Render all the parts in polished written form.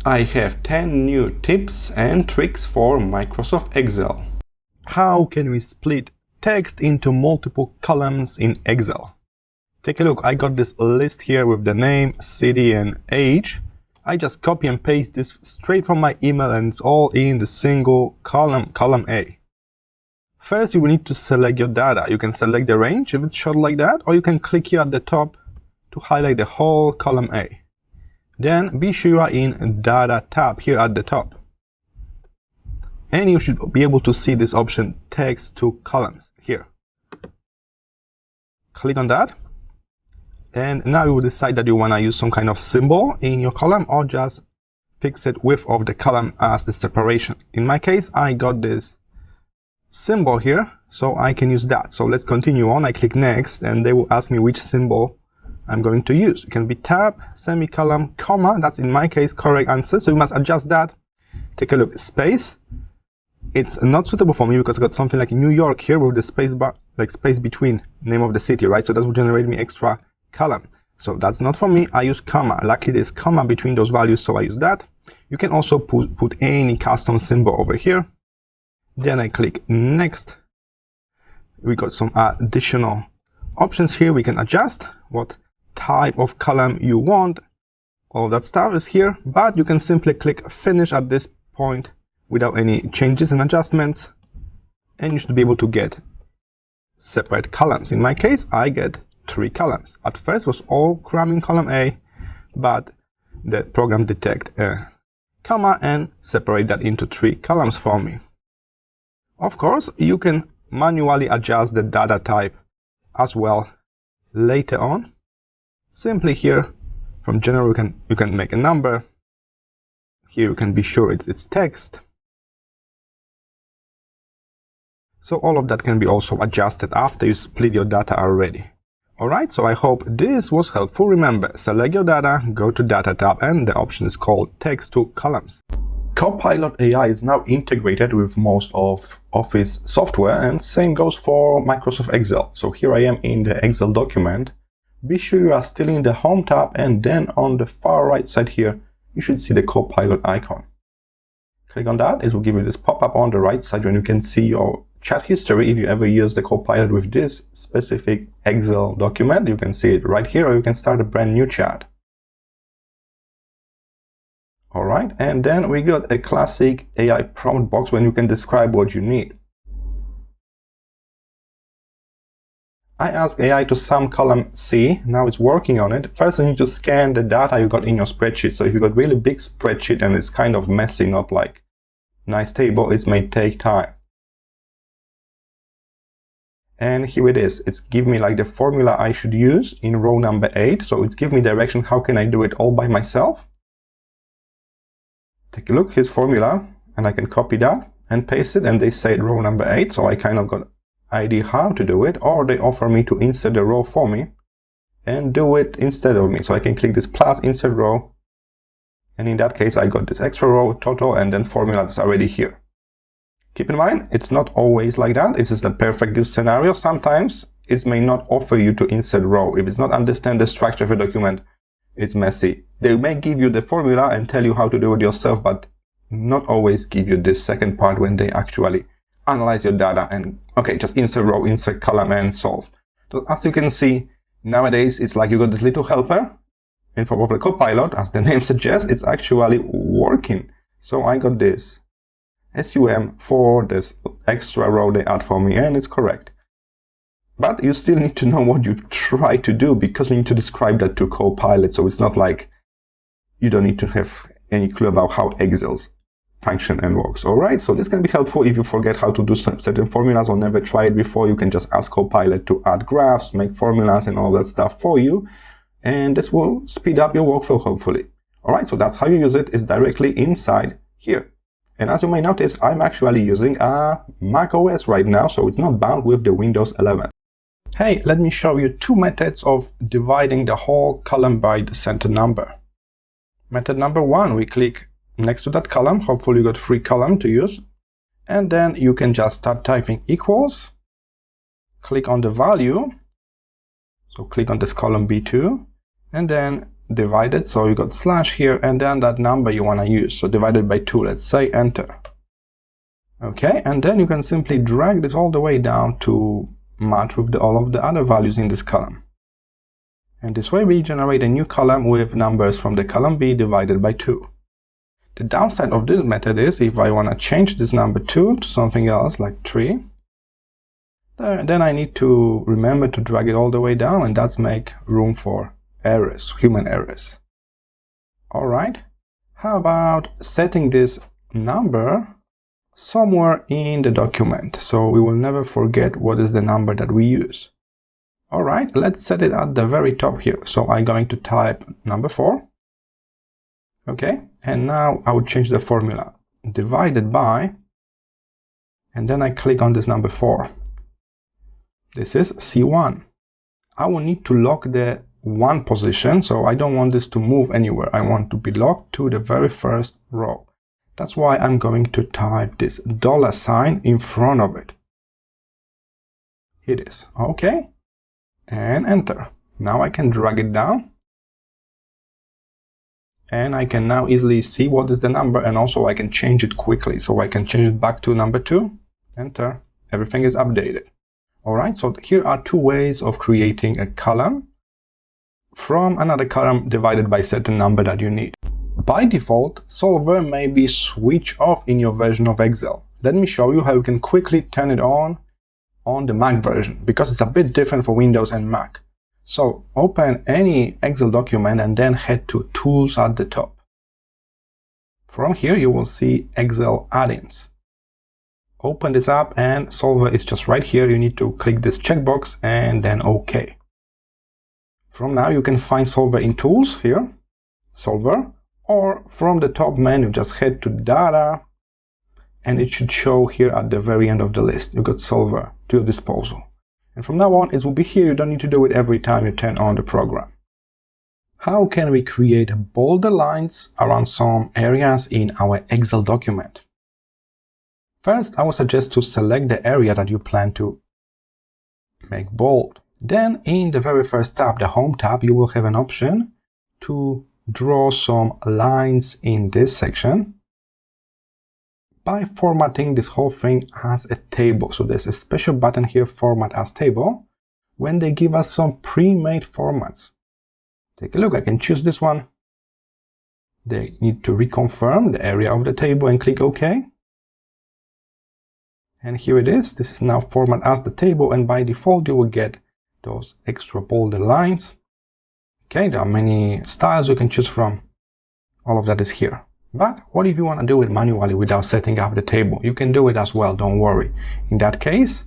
I have 10 new tips and tricks for Microsoft Excel. How can we split text into multiple columns in Excel? Take a look, I got this list here with the name, city and age. I just copy and paste this straight from my email and it's all in the single column, column A. First, you will need to select your data. You can select the range if it's short like that, or you can click here at the top to highlight the whole column A. Then be sure you are in Data tab here at the top. And you should be able to see this option, Text to Columns, here. Click on that. And now you will decide that you want to use some kind of symbol in your column or just fix it width of the column as the separation. In my case, I got this symbol here, so I can use that. So let's continue on. I click Next, and they will ask me which symbol I'm going to use. It can be tab, semicolon, comma. That's in my case correct answer, so you must adjust that. Take a look, space. It's not suitable for me because I got something like New York here with the space bar, like space between name of the city, right? So that will generate me extra column. So that's not for me. I use comma. Luckily there's comma between those values, so I use that. You can also put any custom symbol over here. Then I click Next. We got some additional options here. We can adjust what type of column you want. All that stuff is here, but you can simply click Finish at this point without any changes and adjustments, and you should be able to get separate columns. In my case, I get 3 columns. At first it was all crammed in column A, but the program detected a comma and separate that into 3 columns for me. Of course, you can manually adjust the data type as well later on. Simply here from general you can make a number. Here you can be sure it's text. So all of that can be also adjusted after you split your data already. Alright, so I hope this was helpful. Remember, select your data, go to Data tab, and the option is called Text to Columns. Copilot AI is now integrated with most of Office software, and same goes for Microsoft Excel. So here I am in the Excel document. Be sure you are still in the Home tab, and then on the far right side here, you should see the Copilot icon. Click on that. It will give you this pop-up on the right side when you can see your chat history. If you ever use the Copilot with this specific Excel document, you can see it right here, or you can start a brand new chat. Alright, and then we got a classic AI prompt box when you can describe what you need. I asked AI to sum column C. Now it's working on it. First, I need to scan the data you got in your spreadsheet. So if you got really big spreadsheet and it's kind of messy, not like nice table, it may take time. And here it is. It's give me like the formula I should use in row number 8. So it's give me direction. How can I do it all by myself? Take a look, here's formula, and I can copy that and paste it, and they say row number 8. So I kind of got idea how to do it, or they offer me to insert the row for me and do it instead of me. So I can click this plus insert row, and in that case I got this extra row total and then formula that's already here. Keep in mind, it's not always like that. This is the perfect use scenario. Sometimes it may not offer you to insert row. If it's not understand the structure of a document, it's messy. They may give you the formula and tell you how to do it yourself, but not always give you this second part when they actually analyze your data and, okay, just insert row, insert column, and solve. So as you can see, nowadays it's like you got this little helper in form of a Copilot. As the name suggests, it's actually working. So I got this SUM for this extra row they add for me, and it's correct. But you still need to know what you try to do, because you need to describe that to Copilot. So it's not like you don't need to have any clue about how Excel's function and works. Alright, so this can be helpful if you forget how to do certain formulas or never tried it before. You can just ask Copilot to add graphs, make formulas, and all that stuff for you. And this will speed up your workflow, hopefully. Alright, so that's how you use it. It's directly inside here. And as you may notice, I'm actually using a Mac OS right now, so it's not bound with the Windows 11. Hey, let me show you 2 methods of dividing the whole column by the center number. Method number 1, we click next to that column. Hopefully you got 3 columns to use. And then you can just start typing equals. Click on the value. So click on this column B2. And then divided, so you got slash here, and then that number you want to use, so divided by 2, let's say, enter. Okay, and then you can simply drag this all the way down to match with all of the other values in this column. And this way we generate a new column with numbers from the column B divided by 2. The downside of this method is if I want to change this number 2 to something else like 3, then I need to remember to drag it all the way down, and that's make room for errors, human errors. Alright, how about setting this number somewhere in the document so we will never forget what is the number that we use? Alright, let's set it at the very top here. So I'm going to type number 4. Okay, and now I would change the formula. Divided by, and then I click on this number 4. This is C1. I will need to lock the 1 position, so I don't want this to move anywhere. I want to be locked to the very first row. That's why I'm going to type this $sign in front of it. It is. Okay. And enter. Now I can drag it down. And I can now easily see what is the number, and also I can change it quickly. So I can change it back to number 2. Enter. Everything is updated. Alright, so here are 2 ways of creating a column from another column divided by a certain number that you need. By default, Solver may be switched off in your version of Excel. Let me show you how you can quickly turn it on the Mac version, because it's a bit different for Windows and Mac. So open any Excel document and then head to Tools at the top. From here you will see Excel add-ins. Open this up and Solver is just right here. You need to click this checkbox and then OK. From now you can find Solver in Tools here, Solver, or from the top menu just head to Data, and it should show here at the very end of the list. You got Solver to your disposal. And from now on it will be here. You don't need to do it every time you turn on the program. How can we create bolder lines around some areas in our Excel document? First, I would suggest to select the area that you plan to make bold. Then in the very first tab, the Home tab, you will have an option to draw some lines in this section by formatting this whole thing as a table. So there's a special button here, Format as Table, when they give us some pre-made formats. Take a look, I can choose this one. They need to reconfirm the area of the table and click OK. And here it is. This is now format as the table, and by default you will get those extra bolder lines. Okay, there are many styles you can choose from. All of that is here. But what if you want to do it manually without setting up the table? You can do it as well, don't worry. In that case,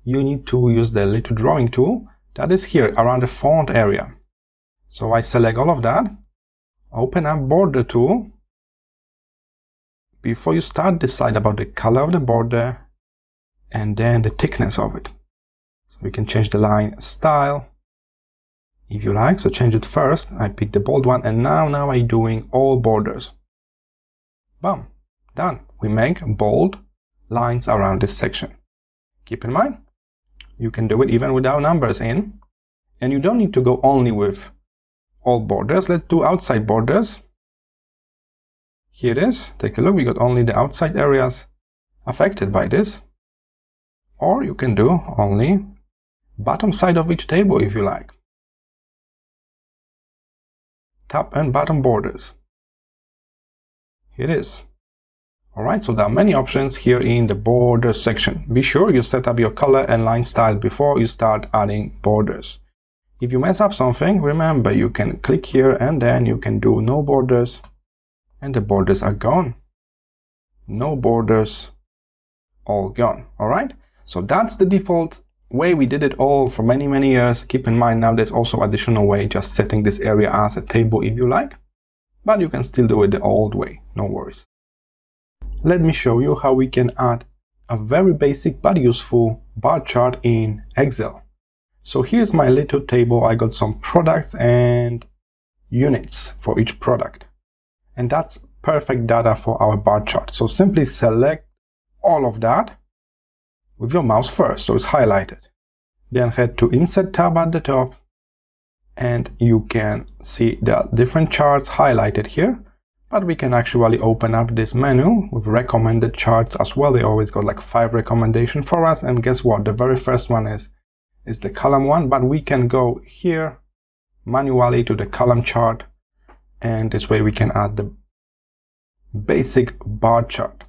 you need to use the little drawing tool that is here around the font area. So I select all of that, open up border tool. Before you start, decide about the color of the border and then the thickness of it. So we can change the line style if you like. So change it first. I pick the bold one, and now I'm doing all borders. Boom, done. We make bold lines around this section. Keep in mind, you can do it even without numbers in, and you don't need to go only with all borders. Let's do outside borders. Here it is. Take a look. We got only the outside areas affected by this. Or you can do only bottom side of each table if you like. Top and bottom borders. Here it is. Alright, so there are many options here in the border section. Be sure you set up your color and line style before you start adding borders. If you mess up something, remember you can click here and then you can do no borders, and the borders are gone. No borders, all gone. Alright? So that's the default way we did it all for many years. Keep in mind now there's also additional way, just setting this area as a table if you like, but you can still do it the old way, no worries. Let me show you how we can add a very basic but useful bar chart in Excel. So here's my little table. I got some products and units for each product, and that's perfect data for our bar chart. So simply select all of that with your mouse first, so it's highlighted. Then head to Insert tab at the top, and you can see the different charts highlighted here. But we can actually open up this menu with recommended charts as well. They always got like 5 recommendations for us, and guess what? The very first one is the column one, but we can go here manually to the column chart, and this way we can add the basic bar chart.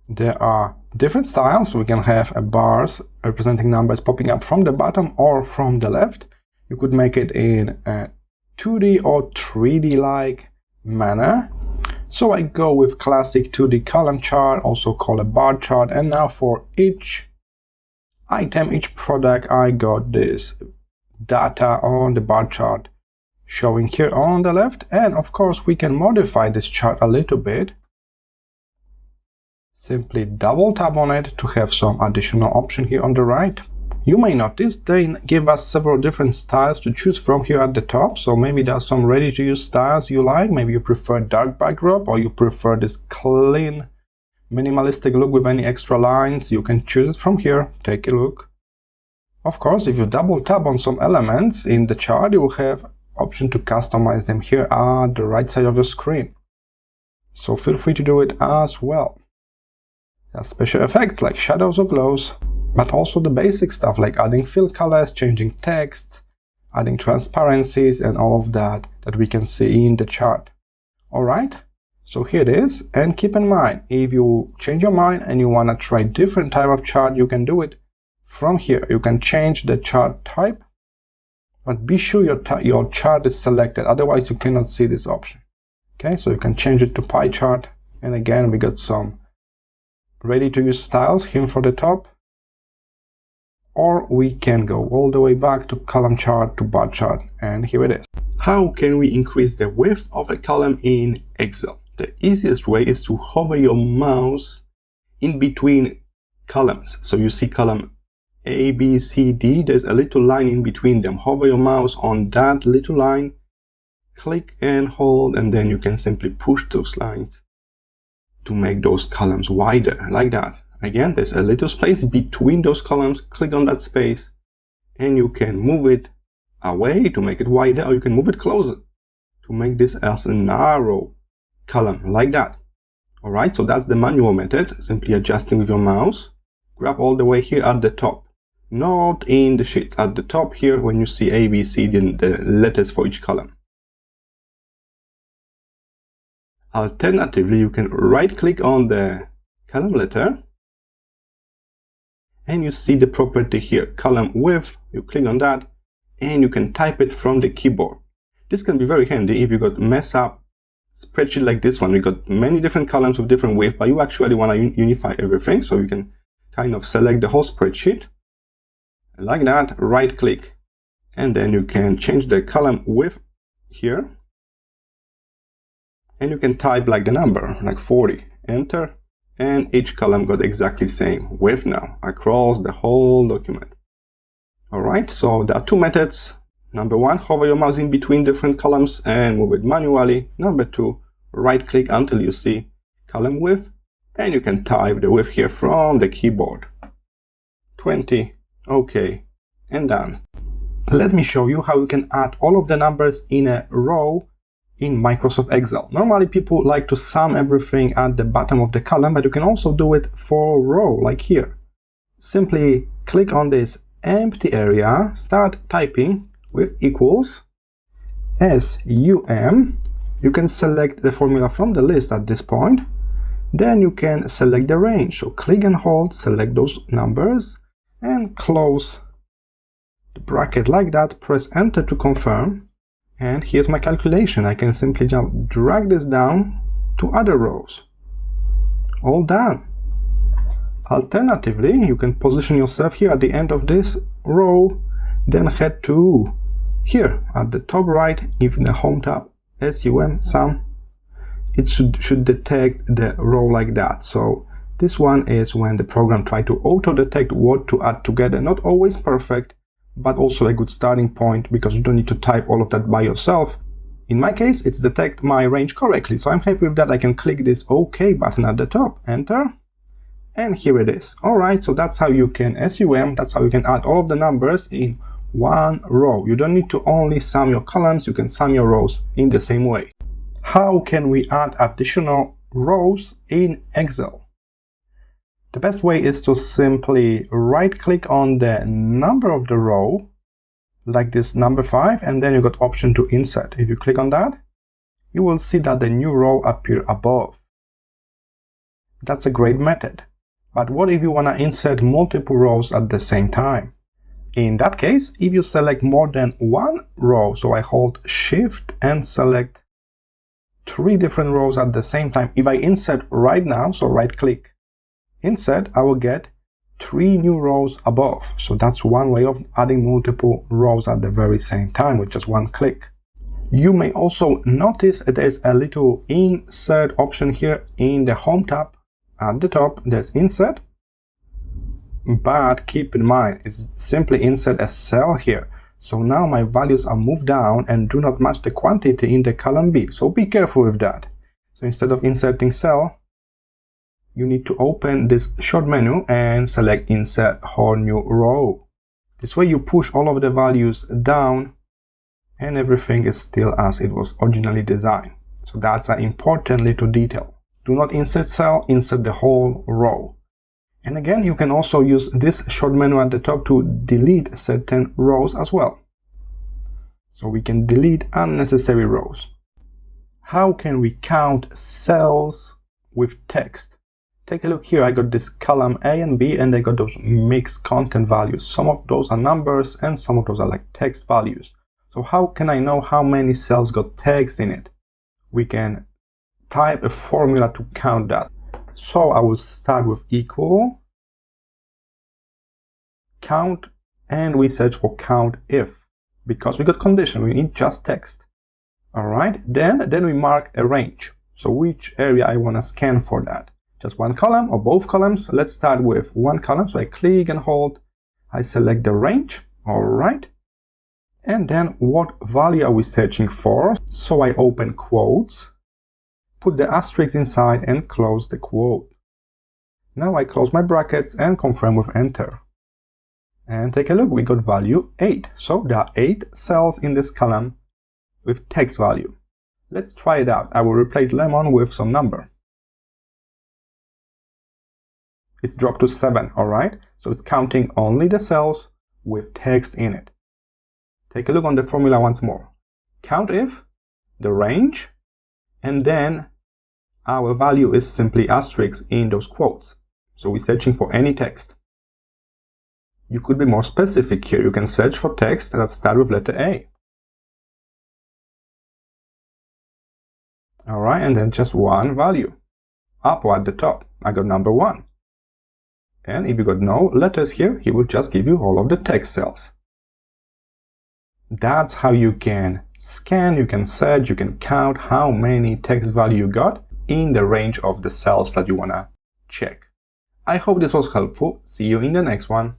There are different styles. We can have a bars representing numbers popping up from the bottom or from the left. You could make it in a 2D or 3D like manner. So I go with classic 2D column chart, also called a bar chart, and now for each item, each product, I got this data on the bar chart showing here on the left. And of course we can modify this chart a little bit. Simply double tap on it to have some additional option here on the right. You may notice they give us several different styles to choose from here at the top. So maybe there are some ready to use styles you like. Maybe you prefer dark backdrop, or you prefer this clean minimalistic look with any extra lines. You can choose it from here. Take a look. Of course, if you double tap on some elements in the chart, you will have option to customize them here at the right side of your screen. So feel free to do it as well. There are special effects like shadows or glows, but also the basic stuff like adding fill colors, changing text, adding transparencies, and all of that we can see in the chart. Alright, so here it is, and keep in mind, if you change your mind and you want to try different type of chart, you can do it from here. You can change the chart type, but be sure your chart is selected, otherwise you cannot see this option. Okay, so you can change it to pie chart, and again we got some ready to use styles here for the top. Or we can go all the way back to column chart to bar chart, and here it is. How can we increase the width of a column in Excel? The easiest way is to hover your mouse in between columns. So you see column A, B, C, D, there's a little line in between them. Hover your mouse on that little line, click and hold, and then you can simply push those lines to make those columns wider, like that. Again, there's a little space between those columns. Click on that space and you can move it away to make it wider, or you can move it closer to make this as a narrow column, like that. Alright, so that's the manual method, simply adjusting with your mouse. Grab all the way here at the top, not in the sheets, at the top here when you see A, B, C, the letters for each column. Alternatively, you can right click on the column letter and you see the property here, column width. You click on that and you can type it from the keyboard. This can be very handy if you got mess up spreadsheet like this one. We got many different columns with different width, but you actually want to unify everything, so you can kind of select the whole spreadsheet like that, right click, and then you can change the column width here, and you can type like the number, like 40, enter, and each column got exactly same width now across the whole document. Alright, so there are two methods. Number one, hover your mouse in between different columns and move it manually. Number two, right click until you see column width, and you can type the width here from the keyboard. 20, OK, and done. Let me show you how you can add all of the numbers in a row in Microsoft Excel. Normally people like to sum everything at the bottom of the column, but you can also do it for a row, like here. Simply click on this empty area, start typing with equals SUM. You can select the formula from the list at this point. Then you can select the range. So click and hold, select those numbers, and close the bracket like that. Press enter to confirm. And here's my calculation. I can simply just drag this down to other rows. All done. Alternatively, you can position yourself here at the end of this row, then head to here at the top right, in the home tab, SUM, sum. It should detect the row like that. So this one is when the program tries to auto-detect what to add together. Not always perfect, but also a good starting point, because you don't need to type all of that by yourself. In my case, it's detect my range correctly, so I'm happy with that. I can click this OK button at the top, enter, and here it is. Alright, so that's how you can SUM, that's how you can add all of the numbers in one row. You don't need to only sum your columns, you can sum your rows in the same way. How can we add additional rows in Excel? The best way is to simply right-click on the number of the row, like this number 5, and then you got option to insert. If you click on that, you will see that the new row appear above. That's a great method. But what if you want to insert multiple rows at the same time? In that case, if you select more than one row, so I hold Shift and select 3 different rows at the same time. If I insert right now, so right-click, insert, I will get 3 new rows above. So that's one way of adding multiple rows at the very same time with just one click. You may also notice there's a little insert option here in the Home tab. At the top, there's insert, but keep in mind, it's simply insert a cell here. So now my values are moved down and do not match the quantity in the column B. So be careful with that. So instead of inserting cell, you need to open this short menu and select insert whole new row. This way you push all of the values down and everything is still as it was originally designed. So that's an important little detail. Do not insert cell, insert the whole row. And again, you can also use this short menu at the top to delete certain rows as well. So we can delete unnecessary rows. How can we count cells with text? Take a look here. I got this column A and B, and I got those mixed content values. Some of those are numbers and some of those are like text values. So how can I know how many cells got text in it? We can type a formula to count that. So I will start with equal count, and we search for count if, because we got condition, we need just text. Alright, then we mark a range. So which area I want to scan for that. Just one column or both columns. Let's start with one column. So I click and hold. I select the range. All right. And then what value are we searching for? So I open quotes, put the asterisk inside and close the quote. Now I close my brackets and confirm with enter. And take a look, we got value 8. So there are 8 cells in this column with text value. Let's try it out. I will replace lemon with some number. It's dropped to 7, alright? So it's counting only the cells with text in it. Take a look on the formula once more. Count if, the range, and then our value is simply asterisk in those quotes. So we're searching for any text. You could be more specific here. You can search for text that start with letter A. Alright, and then just one value. Up or at the top, I got number 1. And if you got no letters here, he will just give you all of the text cells. That's how you can scan, you can search, you can count how many text value you got in the range of the cells that you want to check. I hope this was helpful. See you in the next one.